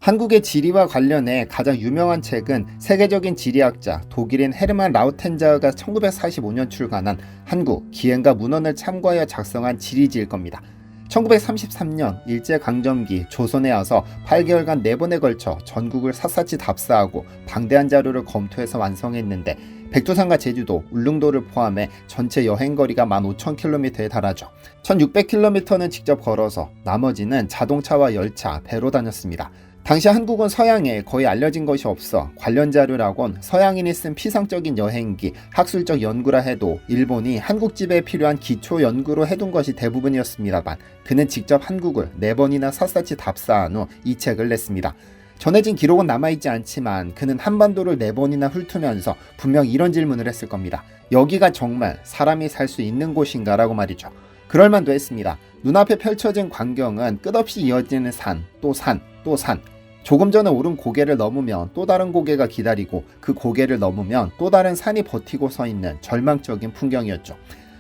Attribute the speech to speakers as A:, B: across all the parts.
A: 한국의 지리와 관련해 가장 유명한 책은 세계적인 지리학자 독일인 헤르만 라우텐자가 1945년 출간한 한국 기행과 문헌을 참고하여 작성한 지리지일 겁니다. 1933년 일제강점기 조선에 와서 8개월간 4번에 걸쳐 전국을 샅샅이 답사하고 방대한 자료를 검토해서 완성했는데 백두산과 제주도, 울릉도를 포함해 전체 여행거리가 15,000km에 달하죠. 1,600km는 직접 걸어서 나머지는 자동차와 열차, 배로 다녔습니다. 당시 한국은 서양에 거의 알려진 것이 없어 관련 자료라곤 서양인이 쓴 피상적인 여행기, 학술적 연구라 해도 일본이 한국집에 필요한 기초 연구로 해둔 것이 대부분이었습니다만 그는 직접 한국을 4번이나 샅샅이 답사한 후 이 책을 냈습니다. 전해진 기록은 남아있지 않지만 그는 한반도를 4번이나 훑으면서 분명 이런 질문을 했을 겁니다. 여기가 정말 사람이 살 수 있는 곳인가 라고 말이죠. 그럴만도 했습니다. 눈앞에 펼쳐진 광경은 끝없이 이어지는 산, 또 산, 또 산. 조금 전에 오른 고개를 넘으면 또 다른 고개가 기다리고 그 고개를 넘으면 또 다른 산이 버티고 서 있는 절망적인 풍경이었죠.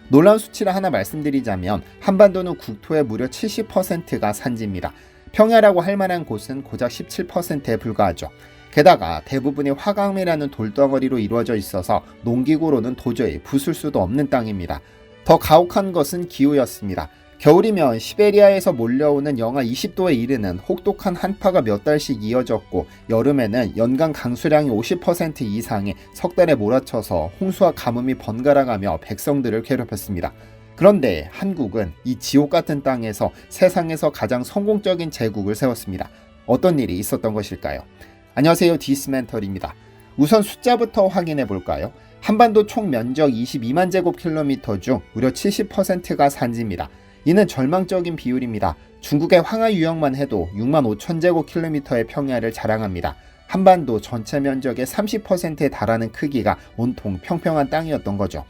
A: 놀라운 수치를 하나 말씀드리자면 한반도는 국토의 무려 70%가 산지입니다. 평야라고 할 만한 곳은 고작 17%에 불과하죠. 게다가 대부분이 화강이라는 돌덩어리로 이루어져 있어서 농기구로는 도저히 부술 수도 없는 땅입니다. 더 가혹한 것은 기후였습니다. 겨울이면 시베리아에서 몰려오는 영하 20도에 이르는 혹독한 한파가 몇 달씩 이어졌고 여름에는 연간 강수량이 50% 이상이 석 달에 몰아쳐서 홍수와 가뭄이 번갈아가며 백성들을 괴롭혔습니다. 그런데 한국은 이 지옥 같은 땅에서 세상에서 가장 성공적인 제국을 세웠습니다. 어떤 일이 있었던 것일까요? 안녕하세요, 디스멘털입니다. 우선 숫자부터 확인해 볼까요? 한반도 총 면적 22만 제곱킬로미터 중 무려 70%가 산지입니다. 이는 절망적인 비율입니다. 중국의 황하 유역만 해도 6만 5천 제곱킬로미터의 평야를 자랑합니다. 한반도 전체 면적의 30%에 달하는 크기가 온통 평평한 땅이었던 거죠.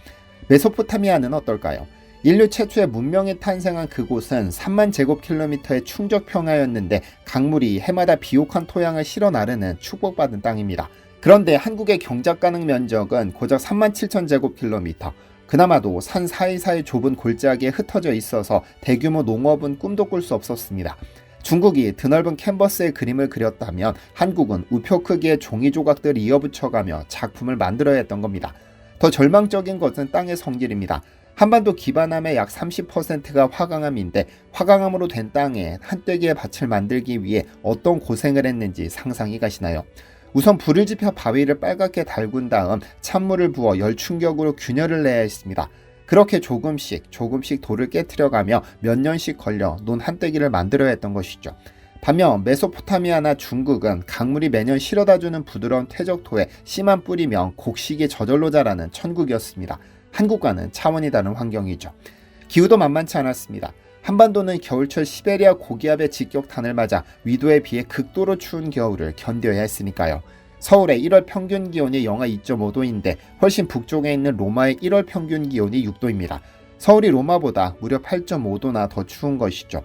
A: 메소포타미아는 어떨까요? 인류 최초의 문명이 탄생한 그곳은 3만 제곱킬로미터의 충적 평야였는데 강물이 해마다 비옥한 토양을 실어 나르는 축복받은 땅입니다. 그런데 한국의 경작 가능 면적은 고작 3만 7천 제곱킬로미터. 그나마도 산 사이사이 좁은 골짜기에 흩어져 있어서 대규모 농업은 꿈도 꿀 수 없었습니다. 중국이 드넓은 캔버스에 그림을 그렸다면 한국은 우표 크기의 종이 조각들을 이어붙여가며 작품을 만들어야 했던 겁니다. 더 절망적인 것은 땅의 성질입니다. 한반도 기반함의 약 30%가 화강암인데 화강암으로 된 땅에 한떼기의 밭을 만들기 위해 어떤 고생을 했는지 상상이 가시나요? 우선 불을 지펴 바위를 빨갛게 달군 다음 찬물을 부어 열 충격으로 균열을 내야 했습니다. 그렇게 조금씩 돌을 깨트려가며 몇 년씩 걸려 논 한떼기를 만들어야 했던 것이죠. 반면 메소포타미아나 중국은 강물이 매년 실어다주는 부드러운 퇴적토에 씨만 뿌리면 곡식이 저절로 자라는 천국이었습니다. 한국과는 차원이 다른 환경이죠. 기후도 만만치 않았습니다. 한반도는 겨울철 시베리아 고기압의 직격탄을 맞아 위도에 비해 극도로 추운 겨울을 견뎌야 했으니까요. 서울의 1월 평균 기온이 영하 2.5도인데 훨씬 북쪽에 있는 로마의 1월 평균 기온이 6도입니다. 서울이 로마보다 무려 8.5도나 더 추운 것이죠.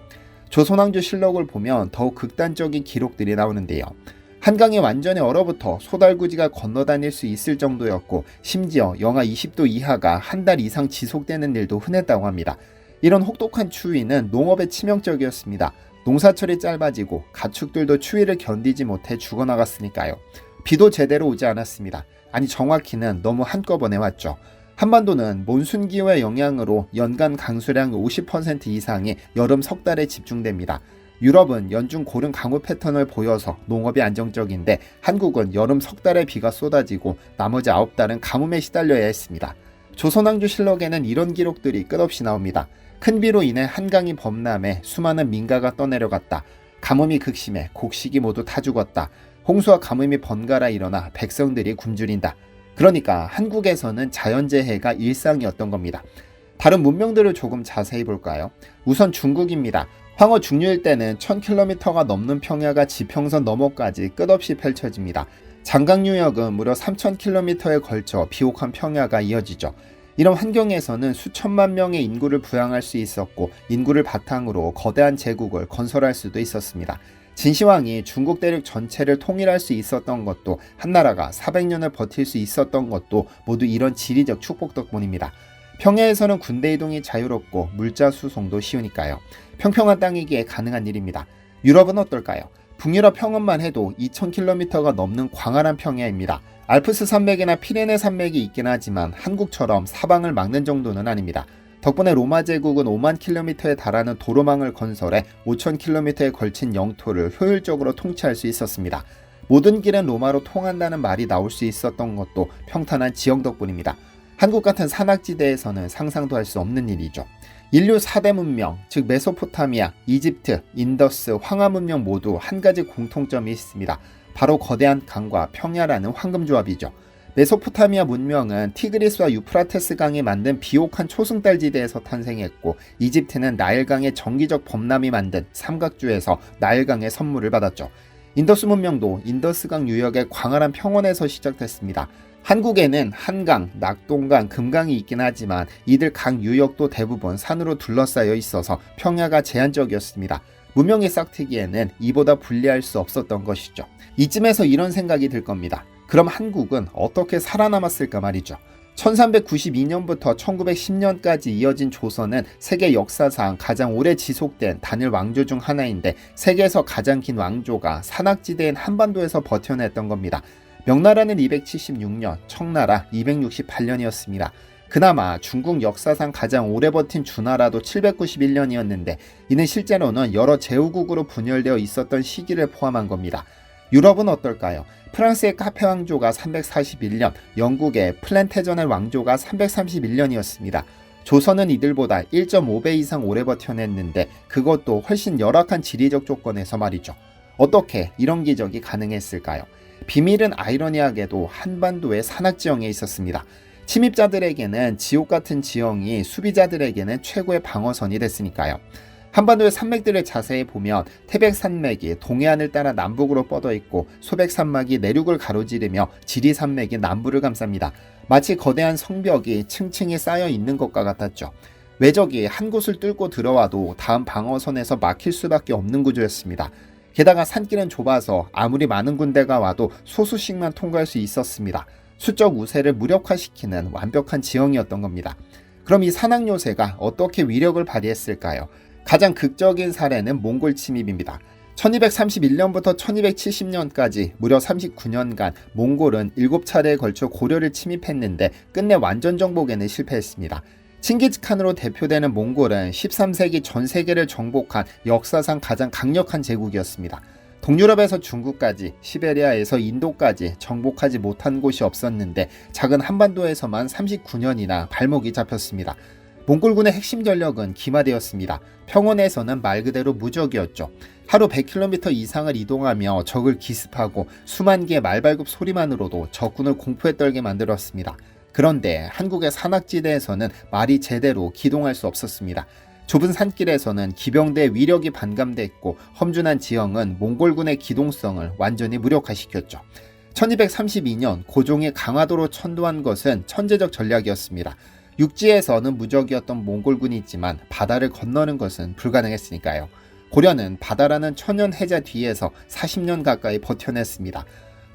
A: 조선왕조 실록을 보면 더욱 극단적인 기록들이 나오는데요. 한강이 완전히 얼어붙어 소달구지가 건너다닐 수 있을 정도였고 심지어 영하 20도 이하가 한 달 이상 지속되는 일도 흔했다고 합니다. 이런 혹독한 추위는 농업에 치명적이었습니다. 농사철이 짧아지고 가축들도 추위를 견디지 못해 죽어나갔으니까요. 비도 제대로 오지 않았습니다. 아니 정확히는 너무 한꺼번에 왔죠. 한반도는 몬순 기후의 영향으로 연간 강수량의 50% 이상이 여름 석 달에 집중됩니다. 유럽은 연중 고른 강우 패턴을 보여서 농업이 안정적인데 한국은 여름 석 달에 비가 쏟아지고 나머지 9달은 가뭄에 시달려야 했습니다. 조선왕조 실록에는 이런 기록들이 끝없이 나옵니다. 큰 비로 인해 한강이 범람해 수많은 민가가 떠내려갔다. 가뭄이 극심해 곡식이 모두 타 죽었다. 홍수와 가뭄이 번갈아 일어나 백성들이 굶주린다. 그러니까 한국에서는 자연재해가 일상이었던 겁니다. 다른 문명들을 조금 자세히 볼까요? 우선 중국입니다. 황허 중류일 때는 1000km가 넘는 평야가 지평선 너머까지 끝없이 펼쳐집니다. 장강유역은 무려 3000km에 걸쳐 비옥한 평야가 이어지죠. 이런 환경에서는 수천만 명의 인구를 부양할 수 있었고 인구를 바탕으로 거대한 제국을 건설할 수도 있었습니다. 진시황이 중국 대륙 전체를 통일할 수 있었던 것도 한나라가 400년을 버틸 수 있었던 것도 모두 이런 지리적 축복 덕분입니다. 평야에서는 군대 이동이 자유롭고 물자 수송도 쉬우니까요. 평평한 땅이기에 가능한 일입니다. 유럽은 어떨까요? 북유럽 평원만 해도 2000km가 넘는 광활한 평야입니다. 알프스 산맥이나 피레네 산맥이 있긴 하지만 한국처럼 사방을 막는 정도는 아닙니다. 덕분에 로마 제국은 5만 킬로미터에 달하는 도로망을 건설해 5,000km에 걸친 영토를 효율적으로 통치할 수 있었습니다. 모든 길은 로마로 통한다는 말이 나올 수 있었던 것도 평탄한 지형 덕분입니다. 한국 같은 산악지대에서는 상상도 할 수 없는 일이죠. 인류 4대 문명, 즉 메소포타미아, 이집트, 인더스, 황하 문명 모두 한 가지 공통점이 있습니다. 바로 거대한 강과 평야라는 황금조합이죠. 메소포타미아 문명은 티그리스와 유프라테스 강이 만든 비옥한 초승달지대에서 탄생했고, 이집트는 나일강의 정기적 범람이 만든 삼각주에서 나일강의 선물을 받았죠. 인더스 문명도 인더스강 유역의 광활한 평원에서 시작됐습니다. 한국에는 한강, 낙동강, 금강이 있긴 하지만 이들 강 유역도 대부분 산으로 둘러싸여 있어서 평야가 제한적이었습니다. 문명이 싹트기에는 이보다 불리할 수 없었던 것이죠. 이쯤에서 이런 생각이 들 겁니다. 그럼 한국은 어떻게 살아남았을까 말이죠. 1392년부터 1910년까지 이어진 조선은 세계 역사상 가장 오래 지속된 단일 왕조 중 하나인데, 세계에서 가장 긴 왕조가 산악지대인 한반도에서 버텨냈던 겁니다. 명나라는 276년, 청나라 268년이었습니다. 그나마 중국 역사상 가장 오래 버틴 주나라도 791년이었는데 이는 실제로는 여러 제후국으로 분열되어 있었던 시기를 포함한 겁니다. 유럽은 어떨까요? 프랑스의 카페 왕조가 341년, 영국의 플랜테저넬 왕조가 331년이었습니다. 조선은 이들보다 1.5배 이상 오래 버텨냈는데 그것도 훨씬 열악한 지리적 조건에서 말이죠. 어떻게 이런 기적이 가능했을까요? 비밀은 아이러니하게도 한반도의 산악지형에 있었습니다. 침입자들에게는 지옥 같은 지형이 수비자들에게는 최고의 방어선이 됐으니까요. 한반도의 산맥들을 자세히 보면 태백산맥이 동해안을 따라 남북으로 뻗어 있고, 소백산맥이 내륙을 가로지르며 지리산맥이 남부를 감쌉니다. 마치 거대한 성벽이 층층이 쌓여 있는 것과 같았죠. 외적이 한 곳을 뚫고 들어와도 다음 방어선에서 막힐 수밖에 없는 구조였습니다. 게다가 산길은 좁아서 아무리 많은 군대가 와도 소수씩만 통과할 수 있었습니다. 수적 우세를 무력화시키는 완벽한 지형이었던 겁니다. 그럼 이 산악 요새가 어떻게 위력을 발휘했을까요? 가장 극적인 사례는 몽골 침입입니다. 1231년부터 1270년까지 무려 39년간 몽골은 7차례에 걸쳐 고려를 침입했는데 끝내 완전 정복에는 실패했습니다. 칭기즈칸으로 대표되는 몽골은 13세기 전 세계를 정복한 역사상 가장 강력한 제국이었습니다. 동유럽에서 중국까지, 시베리아에서 인도까지 정복하지 못한 곳이 없었는데 작은 한반도에서만 39년이나 발목이 잡혔습니다. 몽골군의 핵심 전력은 기마대였습니다. 평원에서는 말 그대로 무적이었죠. 하루 100km 이상을 이동하며 적을 기습하고 수만 개의 말발굽 소리만으로도 적군을 공포에 떨게 만들었습니다. 그런데 한국의 산악지대에서는 말이 제대로 기동할 수 없었습니다. 좁은 산길에서는 기병대의 위력이 반감됐고, 험준한 지형은 몽골군의 기동성을 완전히 무력화시켰죠. 1232년 고종이 강화도로 천도한 것은 천재적 전략이었습니다. 육지에서는 무적이었던 몽골군이지만 바다를 건너는 것은 불가능했으니까요. 고려는 바다라는 천연 해자 뒤에서 40년 가까이 버텨냈습니다.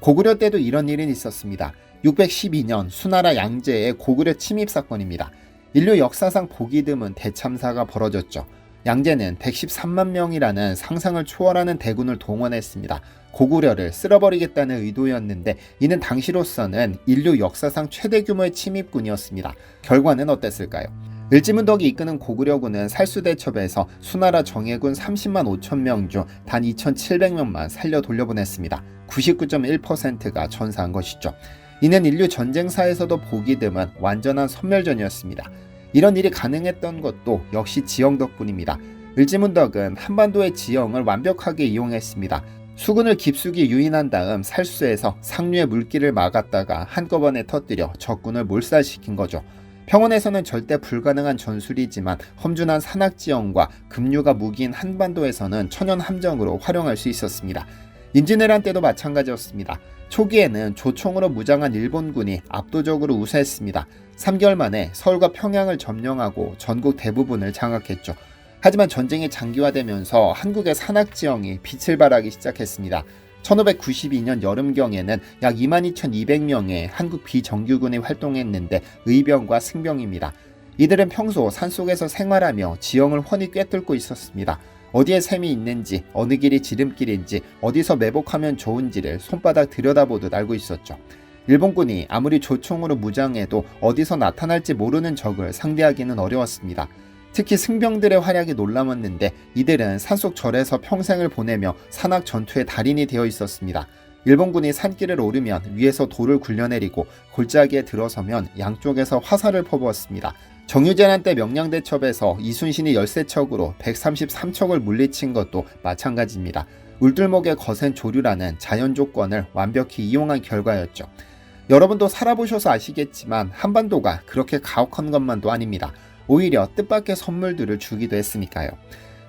A: 고구려 때도 이런 일은 있었습니다. 612년 수나라 양제의 고구려 침입 사건입니다. 인류 역사상 보기 드문 대참사가 벌어졌죠. 양제는 113만 명이라는 상상을 초월하는 대군을 동원했습니다. 고구려를 쓸어버리겠다는 의도였는데 이는 당시로서는 인류 역사상 최대 규모의 침입군이었습니다. 결과는 어땠을까요? 을지문덕이 이끄는 고구려군은 살수대첩에서 수나라 정예군 30만 5천 명 중 단 2,700명만 살려 돌려보냈습니다. 99.1%가 전사한 것이죠. 이는 인류 전쟁사에서도 보기 드문 완전한 섬멸전이었습니다. 이런 일이 가능했던 것도 역시 지형 덕분입니다. 을지문덕은 한반도의 지형을 완벽하게 이용했습니다. 수군을 깊숙이 유인한 다음 살수에서 상류의 물길을 막았다가 한꺼번에 터뜨려 적군을 몰살시킨 거죠. 평원에서는 절대 불가능한 전술이지만 험준한 산악지형과 급류가 무기인 한반도에서는 천연 함정으로 활용할 수 있었습니다. 임진왜란 때도 마찬가지였습니다. 초기에는 조총으로 무장한 일본군이 압도적으로 우세했습니다. 3개월 만에 서울과 평양을 점령하고 전국 대부분을 장악했죠. 하지만 전쟁이 장기화되면서 한국의 산악지형이 빛을 발하기 시작했습니다. 1592년 여름경에는 약 22,200명의 한국 비정규군이 활동했는데 의병과 승병입니다. 이들은 평소 산속에서 생활하며 지형을 훤히 꿰뚫고 있었습니다. 어디에 샘이 있는지, 어느 길이 지름길인지, 어디서 매복하면 좋은지를 손바닥 들여다보듯 알고 있었죠. 일본군이 아무리 조총으로 무장해도 어디서 나타날지 모르는 적을 상대하기는 어려웠습니다. 특히 승병들의 활약이 놀라웠는데 이들은 산속절에서 평생을 보내며 산악 전투의 달인이 되어 있었습니다. 일본군이 산길을 오르면 위에서 돌을 굴려내리고 골짜기에 들어서면 양쪽에서 화살을 퍼부었습니다. 정유재난 때 명량대첩에서 이순신이 13척으로 133척을 물리친 것도 마찬가지입니다. 울들목의 거센 조류라는 자연 조건을 완벽히 이용한 결과였죠. 여러분도 살아보셔서 아시겠지만 한반도가 그렇게 가혹한 것만도 아닙니다. 오히려 뜻밖의 선물들을 주기도 했으니까요.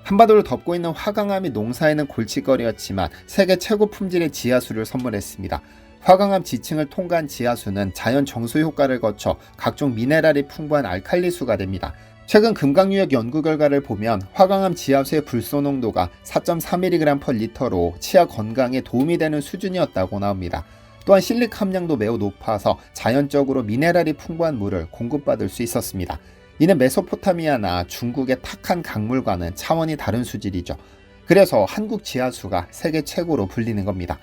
A: 한반도를 덮고 있는 화강암이 농사에는 골칫거리였지만 세계 최고 품질의 지하수를 선물했습니다. 화강암 지층을 통과한 지하수는 자연 정수 효과를 거쳐 각종 미네랄이 풍부한 알칼리수가 됩니다. 최근 금강유역 연구 결과를 보면 화강암 지하수의 불소 농도가 4.4mg/L로 치아 건강에 도움이 되는 수준이었다고 나옵니다. 또한 실리카 함량도 매우 높아서 자연적으로 미네랄이 풍부한 물을 공급받을 수 있었습니다. 이는 메소포타미아나 중국의 탁한 강물과는 차원이 다른 수질이죠. 그래서 한국 지하수가 세계 최고로 불리는 겁니다.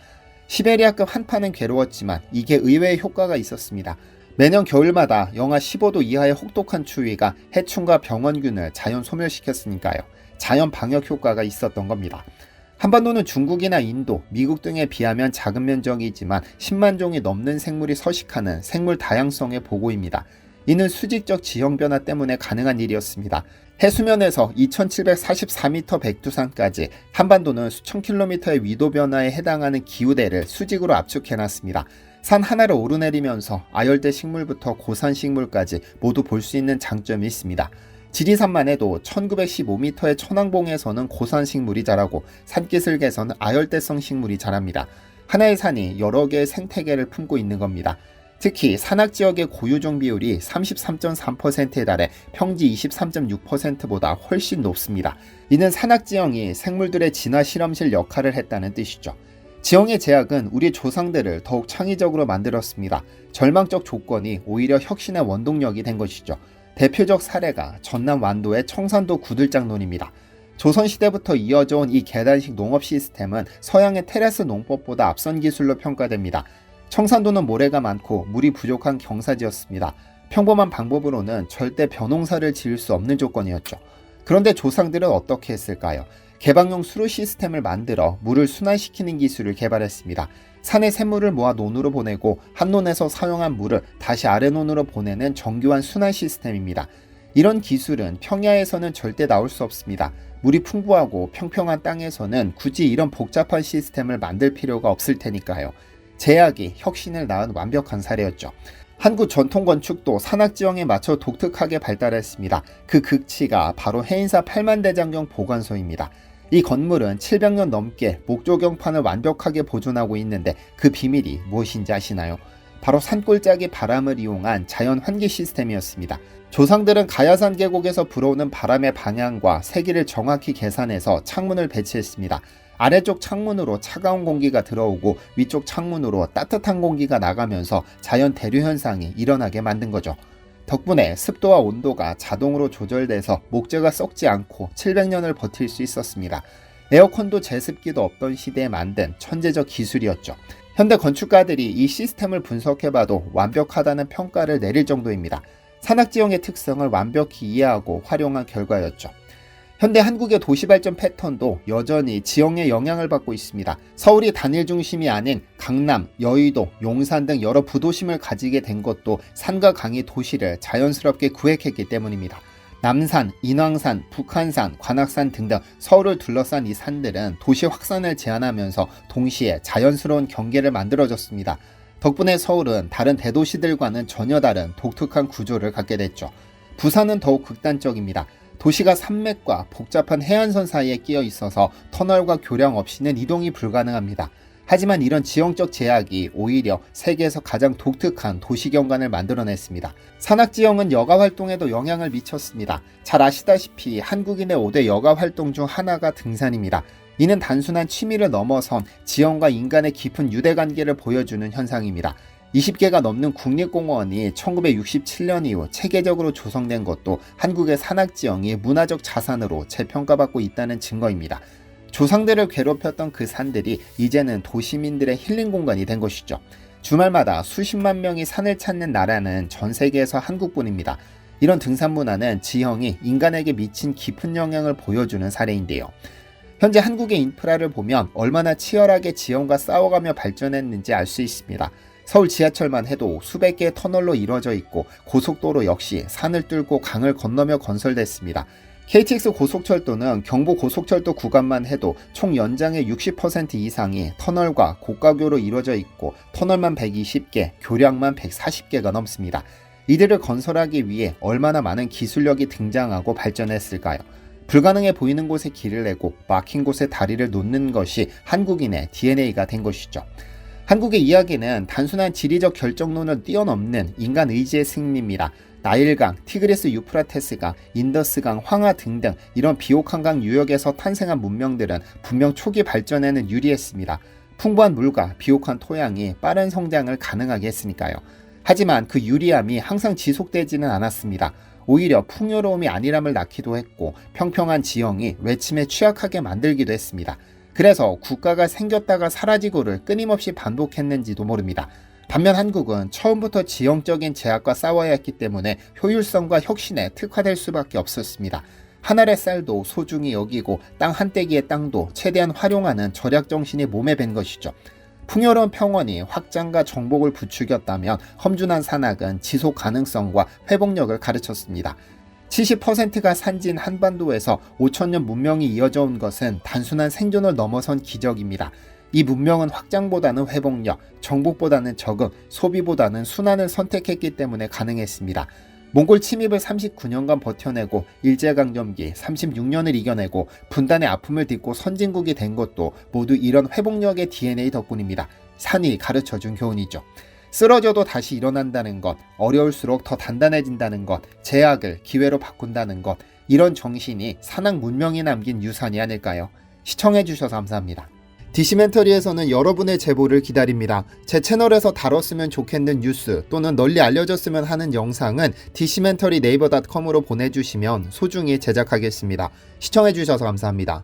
A: 시베리아급 한파는 괴로웠지만 이게 의외의 효과가 있었습니다. 매년 겨울마다 영하 15도 이하의 혹독한 추위가 해충과 병원균을 자연 소멸시켰으니까요. 자연 방역 효과가 있었던 겁니다. 한반도는 중국이나 인도, 미국 등에 비하면 작은 면적이지만 10만 종이 넘는 생물이 서식하는 생물 다양성의 보고입니다. 이는 수직적 지형 변화 때문에 가능한 일이었습니다. 해수면에서 2744m 백두산까지 한반도는 수천 킬로미터의 위도 변화에 해당하는 기후대를 수직으로 압축해놨습니다. 산 하나를 오르내리면서 아열대 식물부터 고산 식물까지 모두 볼 수 있는 장점이 있습니다. 지리산만 해도 1915m의 천왕봉에서는 고산 식물이 자라고 산기슭에서는 아열대성 식물이 자랍니다. 하나의 산이 여러 개의 생태계를 품고 있는 겁니다. 특히 산악지역의 고유종 비율이 33.3%에 달해 평지 23.6%보다 훨씬 높습니다. 이는 산악지형이 생물들의 진화 실험실 역할을 했다는 뜻이죠. 지형의 제약은 우리 조상들을 더욱 창의적으로 만들었습니다. 절망적 조건이 오히려 혁신의 원동력이 된 것이죠. 대표적 사례가 전남 완도의 청산도 구들장논입니다. 조선시대부터 이어져 온 이 계단식 농업 시스템은 서양의 테라스 농법보다 앞선 기술로 평가됩니다. 청산도는 모래가 많고 물이 부족한 경사지였습니다. 평범한 방법으로는 절대 벼농사를 지을 수 없는 조건이었죠. 그런데 조상들은 어떻게 했을까요? 개방형 수로 시스템을 만들어 물을 순환시키는 기술을 개발했습니다. 산에 샘물을 모아 논으로 보내고 한 논에서 사용한 물을 다시 아래 논으로 보내는 정교한 순환 시스템입니다. 이런 기술은 평야에서는 절대 나올 수 없습니다. 물이 풍부하고 평평한 땅에서는 굳이 이런 복잡한 시스템을 만들 필요가 없을 테니까요. 제약이 혁신을 낳은 완벽한 사례였죠. 한국 전통 건축도 산악지형에 맞춰 독특하게 발달했습니다. 그 극치가 바로 해인사 팔만대장경 보관소입니다. 이 건물은 700년 넘게 목조경판을 완벽하게 보존하고 있는데 그 비밀이 무엇인지 아시나요? 바로 산골짜기 바람을 이용한 자연 환기 시스템이었습니다. 조상들은 가야산 계곡에서 불어오는 바람의 방향과 세기를 정확히 계산해서 창문을 배치했습니다. 아래쪽 창문으로 차가운 공기가 들어오고 위쪽 창문으로 따뜻한 공기가 나가면서 자연 대류 현상이 일어나게 만든 거죠. 덕분에 습도와 온도가 자동으로 조절돼서 목재가 썩지 않고 700년을 버틸 수 있었습니다. 에어컨도 제습기도 없던 시대에 만든 천재적 기술이었죠. 현대 건축가들이 이 시스템을 분석해봐도 완벽하다는 평가를 내릴 정도입니다. 산악지형의 특성을 완벽히 이해하고 활용한 결과였죠. 현대 한국의 도시발전 패턴도 여전히 지형의 영향을 받고 있습니다. 서울이 단일 중심이 아닌 강남, 여의도, 용산 등 여러 부도심을 가지게 된 것도 산과 강이 도시를 자연스럽게 구획했기 때문입니다. 남산, 인왕산, 북한산, 관악산 등등 서울을 둘러싼 이 산들은 도시 확산을 제한하면서 동시에 자연스러운 경계를 만들어줬습니다. 덕분에 서울은 다른 대도시들과는 전혀 다른 독특한 구조를 갖게 됐죠. 부산은 더욱 극단적입니다. 도시가 산맥과 복잡한 해안선 사이에 끼어 있어서 터널과 교량 없이는 이동이 불가능합니다. 하지만 이런 지형적 제약이 오히려 세계에서 가장 독특한 도시경관을 만들어냈습니다. 산악지형은 여가활동에도 영향을 미쳤습니다. 잘 아시다시피 한국인의 5대 여가활동 중 하나가 등산입니다. 이는 단순한 취미를 넘어선 지형과 인간의 깊은 유대관계를 보여주는 현상입니다. 20개가 넘는 국립공원이 1967년 이후 체계적으로 조성된 것도 한국의 산악지형이 문화적 자산으로 재평가받고 있다는 증거입니다. 조상들을 괴롭혔던 그 산들이 이제는 도시민들의 힐링 공간이 된 것이죠. 주말마다 수십만 명이 산을 찾는 나라는 전 세계에서 한국뿐입니다. 이런 등산 문화는 지형이 인간에게 미친 깊은 영향을 보여주는 사례인데요. 현재 한국의 인프라를 보면 얼마나 치열하게 지형과 싸워가며 발전했는지 알 수 있습니다. 서울 지하철만 해도 수백 개의 터널로 이루어져 있고 고속도로 역시 산을 뚫고 강을 건너며 건설됐습니다. KTX 고속철도는 경부 고속철도 구간만 해도 총 연장의 60% 이상이 터널과 고가교로 이루어져 있고 터널만 120개, 교량만 140개가 넘습니다. 이들을 건설하기 위해 얼마나 많은 기술력이 등장하고 발전했을까요? 불가능해 보이는 곳에 길을 내고 막힌 곳에 다리를 놓는 것이 한국인의 DNA가 된 것이죠. 한국의 이야기는 단순한 지리적 결정론을 뛰어넘는 인간 의지의 승리입니다. 나일강, 티그리스 유프라테스강, 인더스강, 황하 등등 이런 비옥한강 유역에서 탄생한 문명들은 분명 초기 발전에는 유리했습니다. 풍부한 물과 비옥한 토양이 빠른 성장을 가능하게 했으니까요. 하지만 그 유리함이 항상 지속되지는 않았습니다. 오히려 풍요로움이 안일함을 낳기도 했고 평평한 지형이 외침에 취약하게 만들기도 했습니다. 그래서 국가가 생겼다가 사라지고를 끊임없이 반복했는지도 모릅니다. 반면 한국은 처음부터 지형적인 제약과 싸워야 했기 때문에 효율성과 혁신에 특화될 수밖에 없었습니다. 한 알의 쌀도 소중히 여기고 땅 한 떼기의 땅도 최대한 활용하는 절약 정신이 몸에 밴 것이죠. 풍요로운 평원이 확장과 정복을 부추겼다면 험준한 산악은 지속 가능성과 회복력을 가르쳤습니다. 70%가 산지인 한반도에서 5천년 문명이 이어져 온 것은 단순한 생존을 넘어선 기적입니다. 이 문명은 확장보다는 회복력, 정복보다는 적응, 소비보다는 순환을 선택했기 때문에 가능했습니다. 몽골 침입을 39년간 버텨내고 일제강점기 36년을 이겨내고 분단의 아픔을 딛고 선진국이 된 것도 모두 이런 회복력의 DNA 덕분입니다. 산이 가르쳐준 교훈이죠. 쓰러져도 다시 일어난다는 것, 어려울수록 더 단단해진다는 것, 제약을 기회로 바꾼다는 것, 이런 정신이 산악 문명이 남긴 유산이 아닐까요? 시청해주셔서 감사합니다. 디시멘터리에서는 여러분의 제보를 기다립니다. 제 채널에서 다뤘으면 좋겠는 뉴스 또는 널리 알려졌으면 하는 영상은 디시멘터리 네이버.com으로 보내주시면 소중히 제작하겠습니다. 시청해주셔서 감사합니다.